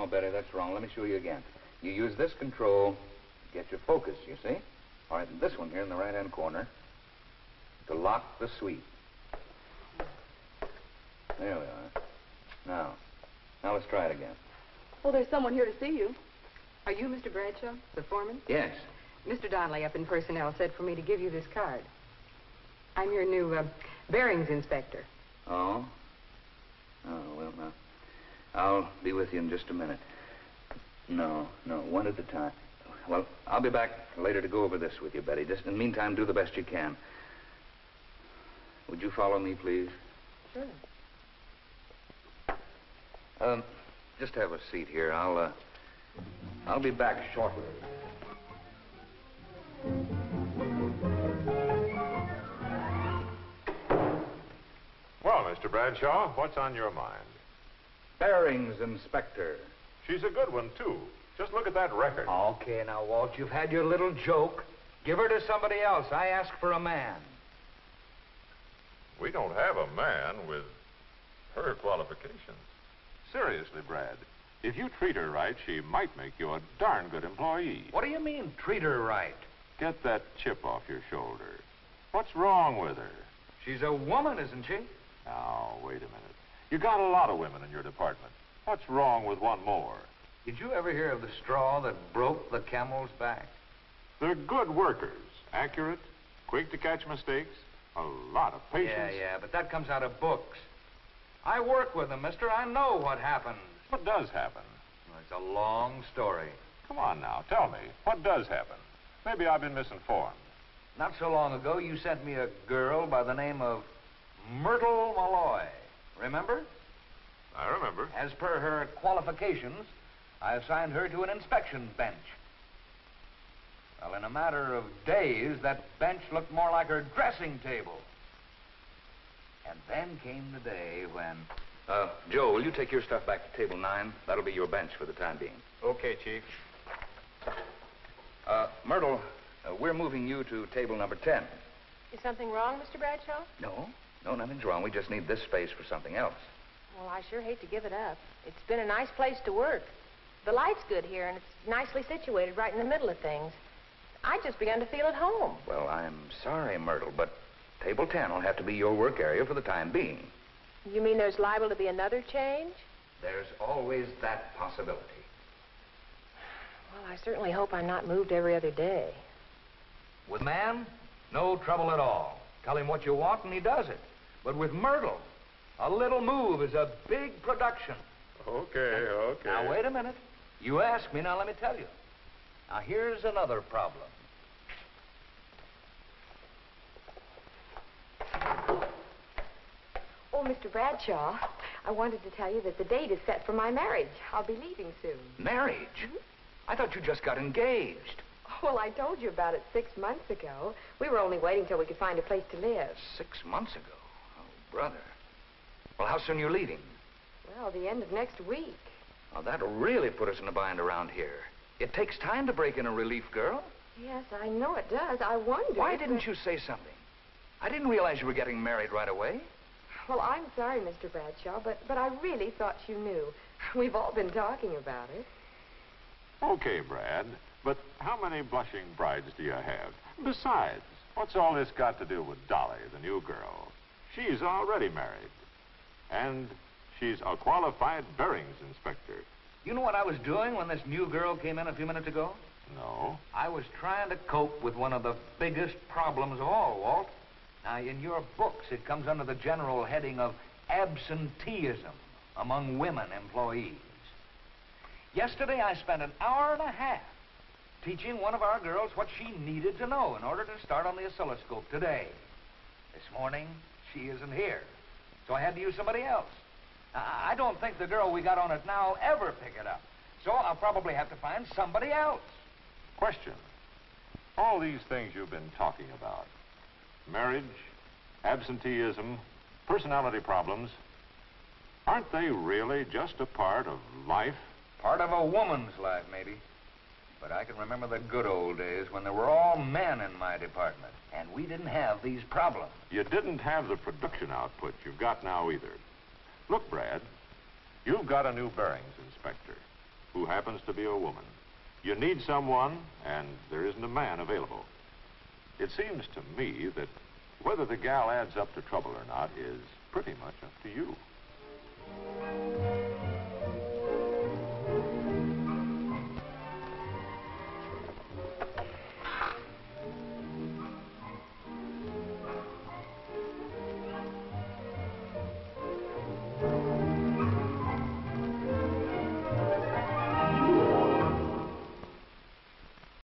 no, Betty, that's wrong. Let me show you again. You use this control, get your focus, you see? All right, and this one here in the right-hand corner to lock the sweep. There we are. Now let's try it again. Well, there's someone here to see you. Are you Mr. Bradshaw, the foreman? Yes. Mr. Donnelly up in personnel said for me to give you this card. I'm your new bearings inspector. Oh? Oh, well, now, I'll be with you in just a minute. No, one at a time. Well, I'll be back later to go over this with you, Betty. Just in the meantime, do the best you can. Would you follow me, please? Sure. Just have a seat here. I'll be back shortly. Well, Mr. Bradshaw, what's on your mind? Bearings inspector. She's a good one, too. Just look at that record. Okay, now, Walt, you've had your little joke. Give her to somebody else. I asked for a man. We don't have a man with her qualifications. Seriously, Brad, if you treat her right, she might make you a darn good employee. What do you mean, treat her right? Get that chip off your shoulder. What's wrong with her? She's a woman, isn't she? Now, wait a minute. You got a lot of women in your department. What's wrong with one more? Did you ever hear of the straw that broke the camel's back? They're good workers. Accurate, quick to catch mistakes, a lot of patience. Yeah, but that comes out of books. I work with them, mister. I know what happens. What does happen? Well, it's a long story. Come on now, tell me. What does happen? Maybe I've been misinformed. Not so long ago, you sent me a girl by the name of Myrtle Malloy. Remember? I remember. As per her qualifications, I assigned her to an inspection bench. Well, in a matter of days, that bench looked more like her dressing table. And then came the day when... Joe, will you take your stuff back to table 9? That'll be your bench for the time being. Okay, Chief. Myrtle, we're moving you to table number 10. Is something wrong, Mr. Bradshaw? No, nothing's wrong. We just need this space for something else. Well, I sure hate to give it up. It's been a nice place to work. The light's good here, and it's nicely situated right in the middle of things. I just begun to feel at home. Well, I'm sorry, Myrtle, but table 10 will have to be your work area for the time being. You mean there's liable to be another change? There's always that possibility. Well, I certainly hope I'm not moved every other day. With man, no trouble at all. Tell him what you want and he does it. But with Myrtle, a little move is a big production. Okay. Now, wait a minute. You asked me, now let me tell you. Now, here's another problem. Oh, Mr. Bradshaw, I wanted to tell you that the date is set for my marriage. I'll be leaving soon. Marriage? Mm-hmm. I thought you just got engaged. Well, I told you about it 6 months ago. We were only waiting till we could find a place to live. 6 months ago? Oh, brother. Well, how soon are you leaving? Well, the end of next week. Well, that'll really put us in a bind around here. It takes time to break in a relief, girl. Yes, I know it does. I wondered. Why didn't you say something? I didn't realize you were getting married right away. Well, I'm sorry, Mr. Bradshaw, but I really thought you knew. We've all been talking about it. Okay, Brad, but how many blushing brides do you have? Besides, what's all this got to do with Dolly, the new girl? She's already married. And she's a qualified bearings inspector. You know what I was doing when this new girl came in a few minutes ago? No. I was trying to cope with one of the biggest problems of all, Walt. Now, in your books, it comes under the general heading of absenteeism among women employees. Yesterday, I spent an hour and a half teaching one of our girls what she needed to know in order to start on the oscilloscope today. This morning, she isn't here, so I had to use somebody else. I don't think the girl we got on it now ever pick it up, so I'll probably have to find somebody else. Question. All these things you've been talking about, marriage, absenteeism, personality problems, aren't they really just a part of life? Part of a woman's life, maybe. But I can remember the good old days when there were all men in my department, and we didn't have these problems. You didn't have the production output you've got now either. Look, Brad, you've got a new bearings inspector. who happens to be a woman. You need someone, and there isn't a man available. It seems to me that whether the gal adds up to trouble or not is pretty much up to you.